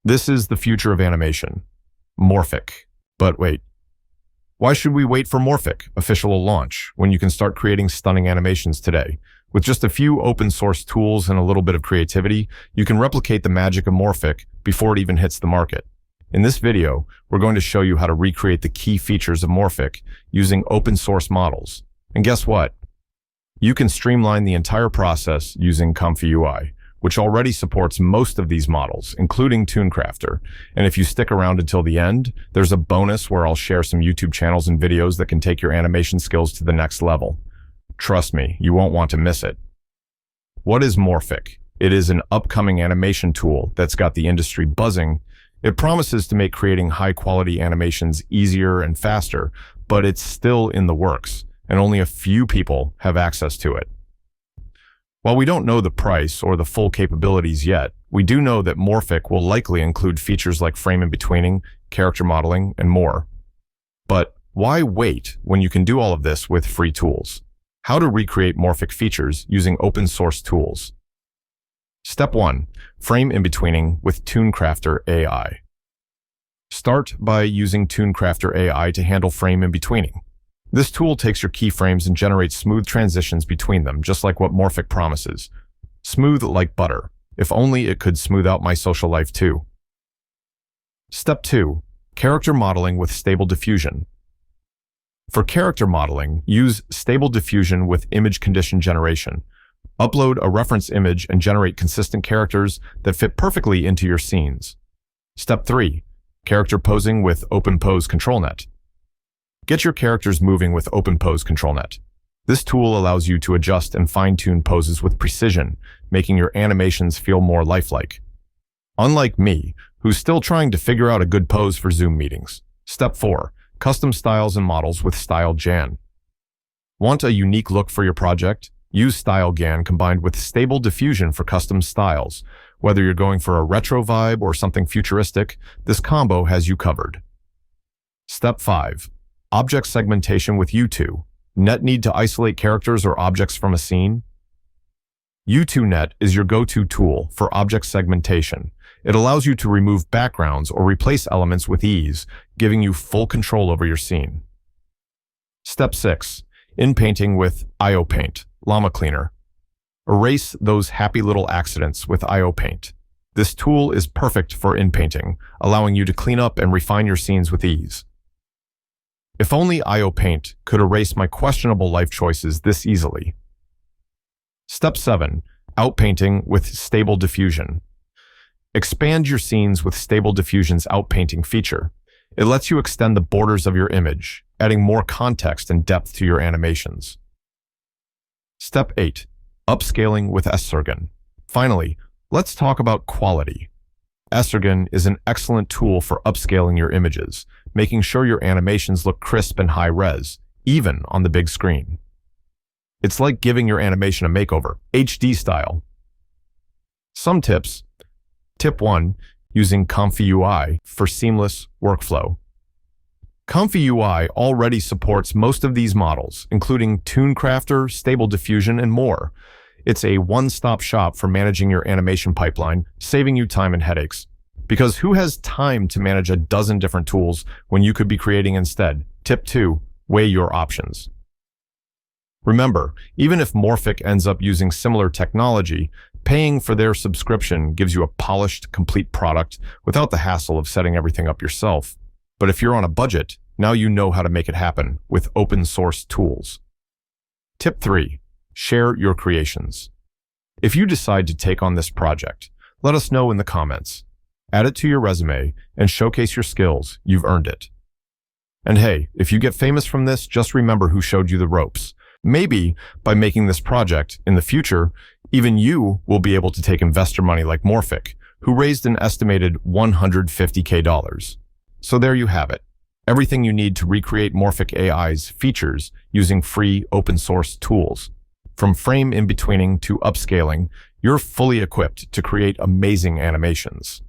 This is the future of animation. Morphic. But wait, why should we wait for Morphic official launch when you can start creating stunning animations today? With just a few open source tools and a little bit of creativity, you can replicate the magic of Morphic before it even hits the market. In this video, we're going to show you how to recreate the key features of Morphic using open source models. And guess what? You can streamline the entire process using Comfy UI, which already supports most of these models, including ToonCrafter. And if you stick around until the end, there's a bonus where I'll share some YouTube channels and videos that can take your animation skills to the next level. Trust me, you won't want to miss it. What is Morphic? It is an upcoming animation tool that's got the industry buzzing. It promises to make creating high-quality animations easier and faster, but it's still in the works, and only a few people have access to it. While we don't know the price or the full capabilities yet, we do know that Morphic will likely include features like frame in-betweening, character modeling, and more. But why wait when you can do all of this with free tools? How to recreate Morphic features using open source tools. Step 1. Frame in-betweening with ToonCrafter AI. Start by using ToonCrafter AI to handle frame in-betweening. This tool takes your keyframes and generates smooth transitions between them, just like what Morphic promises. Smooth like butter. If only it could smooth out my social life too. Step 2. Character modeling with stable diffusion. For character modeling, use stable diffusion with image condition generation. Upload a reference image and generate consistent characters that fit perfectly into your scenes. Step 3. Character posing with OpenPose ControlNet. Get your characters moving with OpenPose ControlNet. This tool allows you to adjust and fine-tune poses with precision, making your animations feel more lifelike. Unlike me, who's still trying to figure out a good pose for Zoom meetings. Step 4. Custom styles and models with StyleGAN. Want a unique look for your project? Use StyleGAN combined with stable diffusion for custom styles. Whether you're going for a retro vibe or something futuristic, this combo has you covered. Step 5. Object segmentation with U2. Net need to isolate characters or objects from a scene? U2Net is your go-to tool for object segmentation. It allows you to remove backgrounds or replace elements with ease, giving you full control over your scene. Step 6. In-painting with IOPaint, Llama Cleaner. Erase those happy little accidents with IOPaint. This tool is perfect for in-painting, allowing you to clean up and refine your scenes with ease. If only IOPaint could erase my questionable life choices this easily. Step 7. Outpainting with stable diffusion. Expand your scenes with Stable Diffusion's outpainting feature. It lets you extend the borders of your image, adding more context and depth to your animations. Step 8. Upscaling with Essergan. Finally, let's talk about quality. Essergan is an excellent tool for upscaling your images, making sure your animations look crisp and high-res, even on the big screen. It's like giving your animation a makeover, HD style. Some tips. Tip 1. Using Comfy UI for seamless workflow. Comfy UI already supports most of these models, including ToonCrafter, Stable Diffusion, and more. It's a one-stop shop for managing your animation pipeline, saving you time and headaches. Because who has time to manage a dozen different tools when you could be creating instead? Tip 2. Weigh your options. Remember, even if Morphic ends up using similar technology, paying for their subscription gives you a polished, complete product without the hassle of setting everything up yourself. But if you're on a budget, now you know how to make it happen with open source tools. Tip 3. Share your creations. If you decide to take on this project, let us know in the comments. Add it to your resume and showcase your skills. You've earned it. And hey, if you get famous from this, just remember who showed you the ropes. Maybe by making this project in the future, even you will be able to take investor money like Morphic, who raised an estimated $150K. So there you have it. Everything you need to recreate Morphic AI's features using free open source tools. From frame in-betweening to upscaling, you're fully equipped to create amazing animations.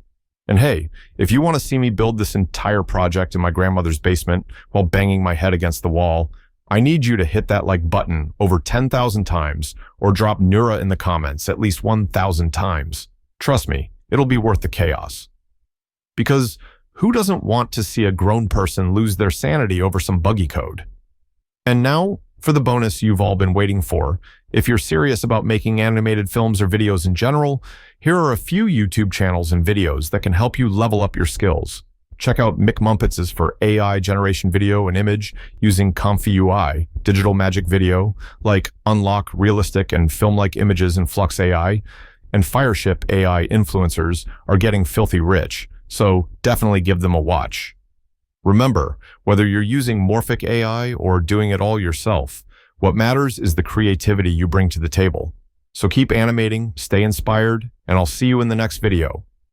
And hey, if you want to see me build this entire project in my grandmother's basement while banging my head against the wall, I need you to hit that like button over 10,000 times or drop Neura in the comments at least 1,000 times. Trust me, it'll be worth the chaos. Because who doesn't want to see a grown person lose their sanity over some buggy code? And now, for the bonus you've all been waiting for. If you're serious about making animated films or videos in general, here are a few YouTube channels and videos that can help you level up your skills. Check out Mick Mumpets' for AI generation video and image using ComfyUI, digital magic video, like unlock realistic and film-like images in Flux AI, and Fireship AI influencers are getting filthy rich, so definitely give them a watch. Remember, whether you're using Morphic AI or doing it all yourself, what matters is the creativity you bring to the table. So keep animating, stay inspired, and I'll see you in the next video.